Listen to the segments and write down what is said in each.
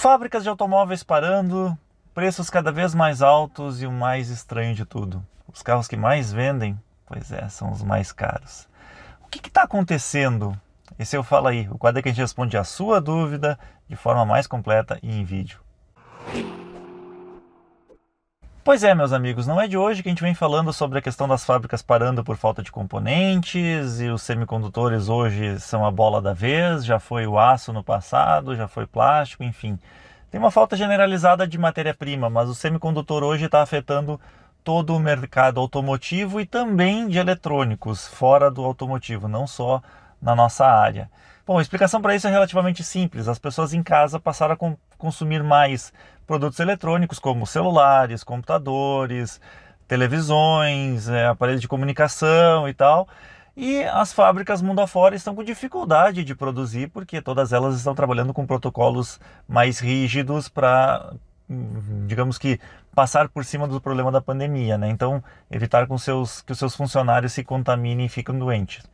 Fábricas de automóveis parando, preços cada vez mais altos e o mais estranho de tudo: os carros que mais vendem, pois é, são os mais caros. O que está acontecendo? Esse eu falo aí, o quadro é que a gente responde a sua dúvida de forma mais completa e em vídeo. Pois é, meus amigos, não é de hoje que a gente vem falando sobre a questão das fábricas parando por falta de componentes, e os semicondutores hoje são a bola da vez. Já foi o aço no passado, já foi plástico, enfim. Tem uma falta generalizada de matéria-prima, mas o semicondutor hoje está afetando todo o mercado automotivo e também de eletrônicos fora do automotivo, não só na nossa área. Bom, a explicação para isso é relativamente simples. As pessoas em casa passaram a consumir mais produtos eletrônicos, como celulares, computadores, televisões, aparelhos de comunicação e tal. E as fábricas mundo afora estão com dificuldade de produzir, porque todas elas estão trabalhando com protocolos mais rígidos para, digamos que, passar por cima do problema da pandemia, né? Então, evitar que os seus funcionários se contaminem e fiquem doentes.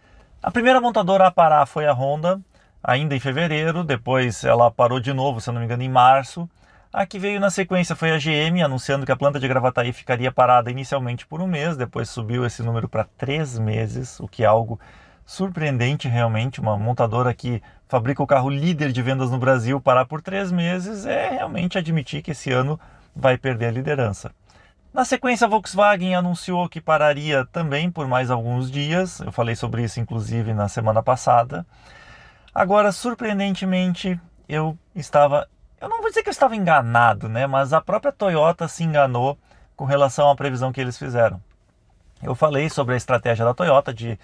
A primeira montadora a parar foi a Honda, ainda em fevereiro. Depois ela parou de novo, se eu não me engano, em março. A que veio na sequência foi a GM, anunciando que a planta de Gravataí ficaria parada inicialmente por um mês, depois subiu esse número para 3 meses, o que é algo surpreendente realmente. Uma montadora que fabrica o carro líder de vendas no Brasil parar por 3 meses é realmente admitir que esse ano vai perder a liderança. Na sequência, a Volkswagen anunciou que pararia também por mais alguns dias. Eu falei sobre isso, inclusive, na semana passada. Agora, surpreendentemente, eu não vou dizer que eu estava enganado, né? Mas a própria Toyota se enganou com relação à previsão que eles fizeram. Eu falei sobre a estratégia da Toyota de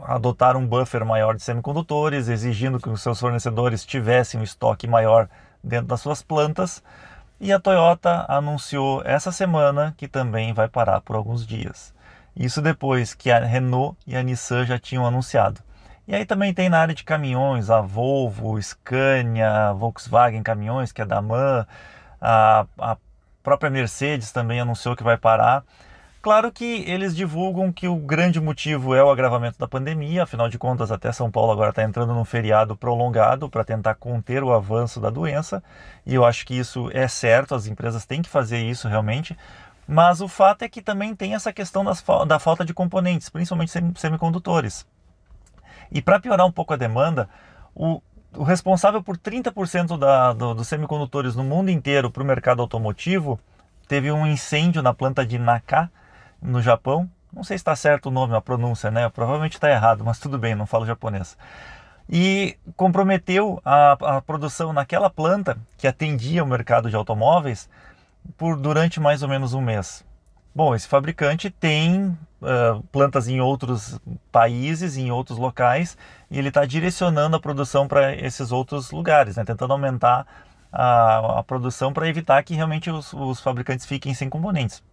adotar um buffer maior de semicondutores, exigindo que os seus fornecedores tivessem um estoque maior dentro das suas plantas. E a Toyota anunciou essa semana que também vai parar por alguns dias. Isso depois que a Renault e a Nissan já tinham anunciado. E aí também tem na área de caminhões a Volvo, Scania, Volkswagen Caminhões, que é da MAN, a própria Mercedes também anunciou que vai parar. Claro que eles divulgam que o grande motivo é o agravamento da pandemia. Afinal de contas, até São Paulo agora está entrando num feriado prolongado para tentar conter o avanço da doença, e eu acho que isso é certo, as empresas têm que fazer isso realmente. Mas o fato é que também tem essa questão da falta de componentes, principalmente semicondutores. E para piorar um pouco a demanda, o responsável por 30% dos semicondutores no mundo inteiro para o mercado automotivo teve um incêndio na planta de Naka, no Japão. Não sei se está certo o nome, a pronúncia, né? Provavelmente está errado, mas tudo bem, não falo japonês. E comprometeu a produção naquela planta, que atendia o mercado de automóveis, durante mais ou menos um mês. Bom, esse fabricante tem plantas em outros países, em outros locais, e ele está direcionando a produção para esses outros lugares, né? Tentando aumentar a produção para evitar que realmente os fabricantes fiquem sem componentes.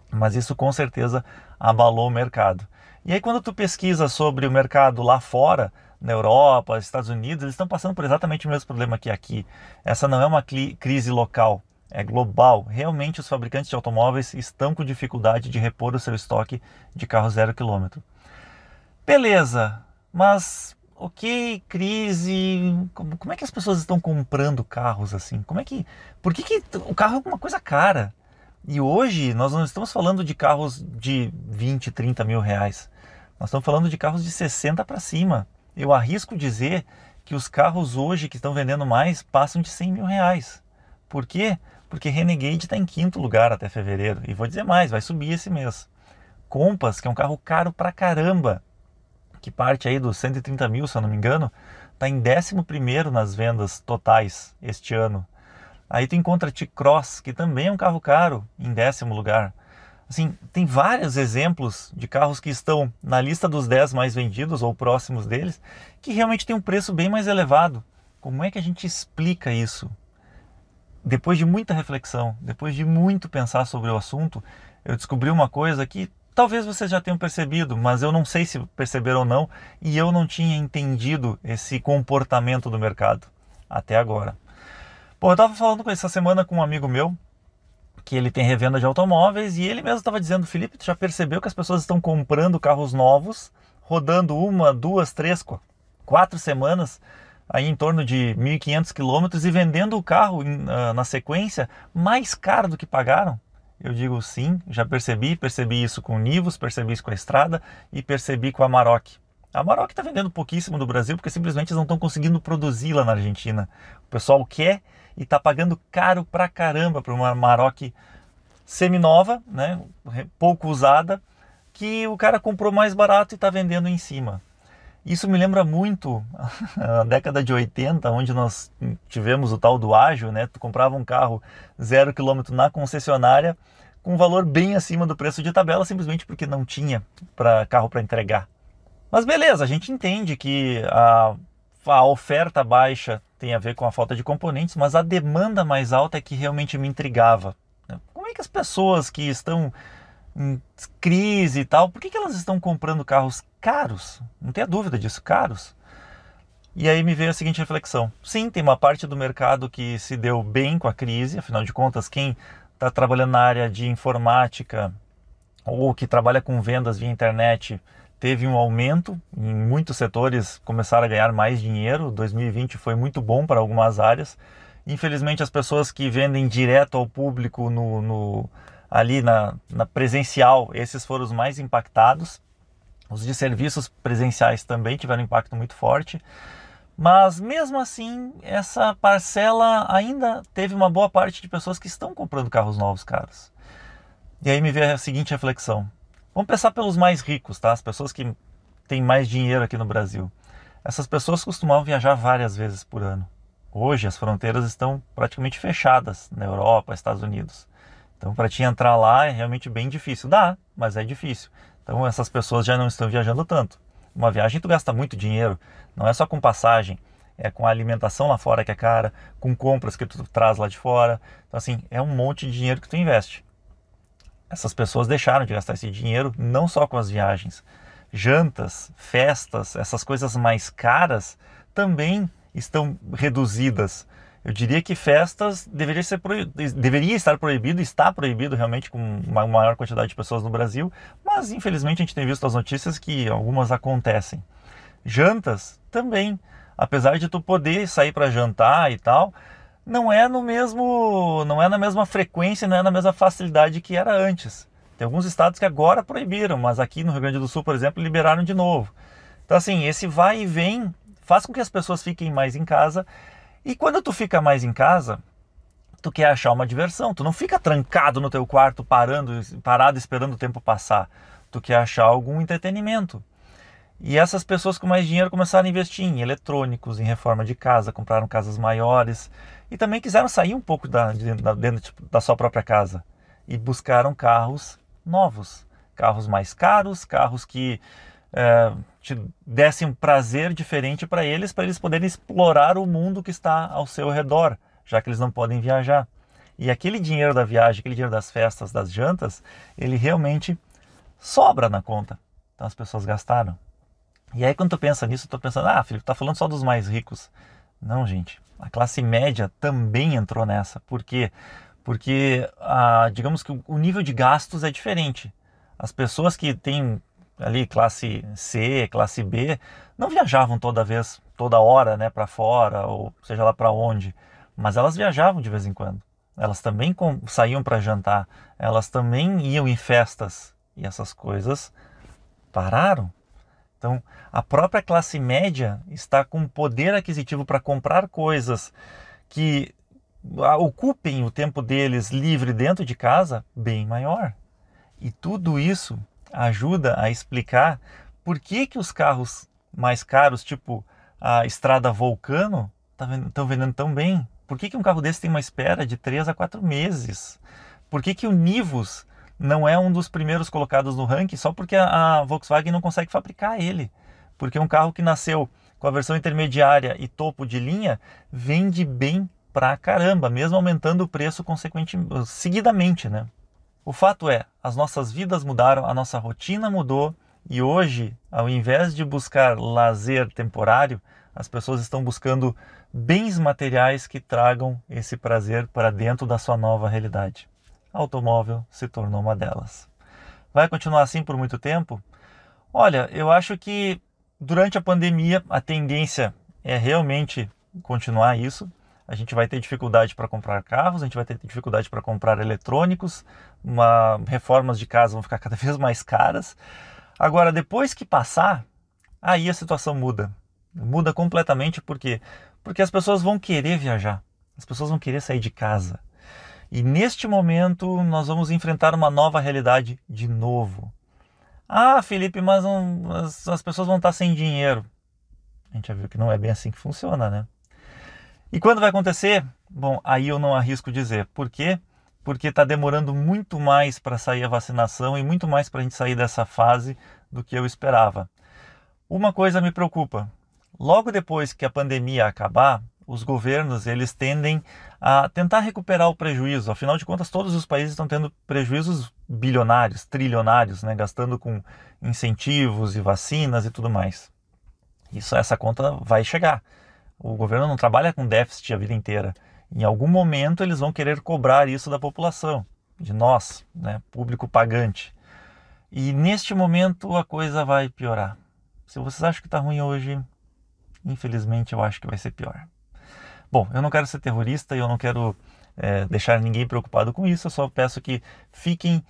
Mas isso com certeza abalou o mercado. E aí quando tu pesquisa sobre o mercado lá fora, na Europa, Estados Unidos, eles estão passando por exatamente o mesmo problema que aqui. Essa não é uma crise local, é global. Realmente os fabricantes de automóveis estão com dificuldade de repor o seu estoque de carro 0 km. Beleza, mas ok, crise, como é que as pessoas estão comprando carros assim? Por que o carro é uma coisa cara? E hoje nós não estamos falando de carros de 20, 30 mil reais. Nós estamos falando de carros de 60 para cima. Eu arrisco dizer que os carros hoje que estão vendendo mais passam de 100 mil reais. Por quê? Porque Renegade está em 5º lugar até fevereiro. E vou dizer mais, vai subir esse mês. Compass, que é um carro caro pra caramba, que parte aí dos 130 mil, se eu não me engano, está em 11º nas vendas totais este ano. Aí tu encontra T-Cross, que também é um carro caro, em 10º lugar. Assim, tem vários exemplos de carros que estão na lista dos 10 mais vendidos ou próximos deles, que realmente tem um preço bem mais elevado. Como é que a gente explica isso? Depois de muita reflexão, depois de muito pensar sobre o assunto, eu descobri uma coisa que talvez vocês já tenham percebido, mas eu não sei se perceberam ou não, e eu não tinha entendido esse comportamento do mercado até agora. Bom, eu estava falando essa semana com um amigo meu, que ele tem revenda de automóveis, e ele mesmo estava dizendo: Felipe, tu já percebeu que as pessoas estão comprando carros novos, rodando 1, 2, 3, 4 semanas, aí em torno de 1.500 quilômetros e vendendo o carro na sequência mais caro do que pagaram? Eu digo sim, já percebi isso com o Nivus, percebi isso com a Estrada e percebi com a Amarok. A Amarok está vendendo pouquíssimo no Brasil porque simplesmente eles não estão conseguindo produzir lá na Argentina. O pessoal quer e está pagando caro pra caramba para uma Amarok semi-nova, né, pouco usada, que o cara comprou mais barato e está vendendo em cima. Isso me lembra muito a década de 80, onde nós tivemos o tal do ágio, né? Tu comprava um carro 0 km na concessionária com um valor bem acima do preço de tabela, simplesmente porque não tinha carro para entregar. Mas beleza, a gente entende que a oferta baixa tem a ver com a falta de componentes, mas a demanda mais alta é que realmente me intrigava. Como é que as pessoas que estão em crise e tal, por que elas estão comprando carros caros? Não tenha dúvida disso, caros. E aí me veio a seguinte reflexão. Sim, tem uma parte do mercado que se deu bem com a crise, afinal de contas, quem está trabalhando na área de informática ou que trabalha com vendas via internet teve um aumento, em muitos setores começaram a ganhar mais dinheiro, 2020 foi muito bom para algumas áreas. Infelizmente as pessoas que vendem direto ao público ali na presencial, esses foram os mais impactados. Os de serviços presenciais também tiveram um impacto muito forte. Mas mesmo assim, essa parcela ainda teve uma boa parte de pessoas que estão comprando carros novos caros. E aí me veio a seguinte reflexão. Vamos pensar pelos mais ricos, tá? As pessoas que têm mais dinheiro aqui no Brasil. Essas pessoas costumavam viajar várias vezes por ano. Hoje as fronteiras estão praticamente fechadas na Europa, Estados Unidos. Então para te entrar lá é realmente bem difícil. Dá, mas é difícil. Então essas pessoas já não estão viajando tanto. Uma viagem tu gasta muito dinheiro, não é só com passagem, é com a alimentação lá fora que é cara, com compras que tu traz lá de fora. Então assim, é um monte de dinheiro que tu investe. Essas pessoas deixaram de gastar esse dinheiro não só com as viagens. Jantas, festas, essas coisas mais caras também estão reduzidas. Eu diria que festas deveria estar proibido, está proibido realmente com uma maior quantidade de pessoas no Brasil, mas infelizmente a gente tem visto as notícias que algumas acontecem. Jantas também, apesar de tu poder sair para jantar e tal, não é na mesma frequência, não é na mesma facilidade que era antes. Tem alguns estados que agora proibiram, mas aqui no Rio Grande do Sul, por exemplo, liberaram de novo. Então assim, esse vai e vem faz com que as pessoas fiquem mais em casa. E quando tu fica mais em casa, tu quer achar uma diversão. Tu não fica trancado no teu quarto parado esperando o tempo passar. Tu quer achar algum entretenimento. E essas pessoas com mais dinheiro começaram a investir em eletrônicos, em reforma de casa, compraram casas maiores e também quiseram sair um pouco dentro da sua própria casa e buscaram carros novos, carros mais caros, carros que te dessem um prazer diferente para eles poderem explorar o mundo que está ao seu redor, já que eles não podem viajar. E aquele dinheiro da viagem, aquele dinheiro das festas, das jantas, ele realmente sobra na conta. Então as pessoas gastaram. E aí quando tu pensa nisso, tu pensa, Felipe, tá falando só dos mais ricos. Não, gente, a classe média também entrou nessa. Por quê? Porque, digamos que o nível de gastos é diferente. As pessoas que têm ali classe C, classe B, não viajavam toda hora, né, para fora, ou seja lá para onde. Mas elas viajavam de vez em quando. Elas também saíam para jantar. Elas também iam em festas. E essas coisas pararam. Então, a própria classe média está com poder aquisitivo para comprar coisas que ocupem o tempo deles livre dentro de casa bem maior. E tudo isso ajuda a explicar por que os carros mais caros, tipo a Estrada Vulcano, estão vendendo tão bem. Por que um carro desse tem uma espera de 3 a 4 meses? Por que o Nivus não é um dos primeiros colocados no ranking só porque a Volkswagen não consegue fabricar ele? Porque um carro que nasceu com a versão intermediária e topo de linha vende bem pra caramba, mesmo aumentando o preço seguidamente, né? O fato é, as nossas vidas mudaram, a nossa rotina mudou e hoje, ao invés de buscar lazer temporário, as pessoas estão buscando bens materiais que tragam esse prazer para dentro da sua nova realidade. Automóvel se tornou uma delas. Vai continuar assim por muito tempo? Olha, eu acho que durante a pandemia a tendência é realmente continuar isso. A gente vai ter dificuldade para comprar carros, a gente vai ter dificuldade para comprar eletrônicos, reformas de casa vão ficar cada vez mais caras. Agora, depois que passar, aí a situação muda. Muda completamente, por quê? Porque as pessoas vão querer viajar, as pessoas vão querer sair de casa. E neste momento nós vamos enfrentar uma nova realidade de novo. Ah, Felipe, mas as pessoas vão estar sem dinheiro. A gente já viu que não é bem assim que funciona, né? E quando vai acontecer? Bom, aí eu não arrisco dizer. Por quê? Porque está demorando muito mais para sair a vacinação e muito mais para a gente sair dessa fase do que eu esperava. Uma coisa me preocupa. Logo depois que a pandemia acabar, os governos eles tendem a tentar recuperar o prejuízo. Afinal de contas, todos os países estão tendo prejuízos bilionários, trilionários, né? Gastando com incentivos e vacinas e tudo mais. Essa conta vai chegar. O governo não trabalha com déficit a vida inteira. Em algum momento eles vão querer cobrar isso da população, de nós, né, público pagante. E neste momento a coisa vai piorar. Se vocês acham que está ruim hoje, infelizmente eu acho que vai ser pior. Bom, eu não quero ser terrorista e eu não quero deixar ninguém preocupado com isso. Eu só peço que fiquem,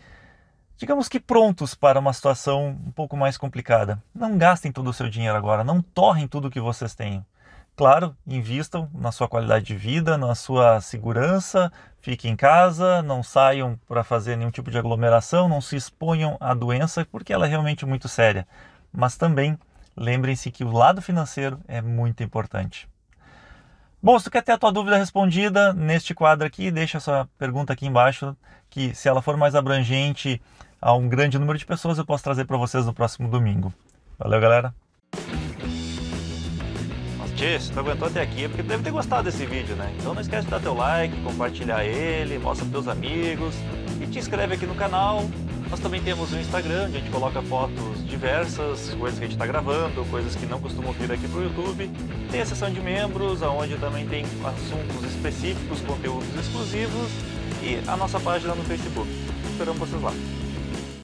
digamos que prontos para uma situação um pouco mais complicada. Não gastem todo o seu dinheiro agora, não torrem tudo que vocês têm. Claro, invistam na sua qualidade de vida, na sua segurança, fiquem em casa, não saiam para fazer nenhum tipo de aglomeração, não se exponham à doença, porque ela é realmente muito séria. Mas também lembrem-se que o lado financeiro é muito importante. Bom, se tu quer ter a tua dúvida respondida neste quadro aqui, deixa a sua pergunta aqui embaixo, que se ela for mais abrangente a um grande número de pessoas, eu posso trazer para vocês no próximo domingo. Valeu, galera! Se tu aguentou até aqui é porque deve ter gostado desse vídeo, né? Então não esquece de dar teu like, compartilhar ele, mostra para teus amigos e te inscreve aqui no canal. Nós também temos um Instagram, onde a gente coloca fotos diversas, coisas que a gente está gravando, coisas que não costumam vir aqui para o YouTube. Tem a seção de membros, onde também tem assuntos específicos, conteúdos exclusivos e a nossa página no Facebook. Esperamos vocês lá.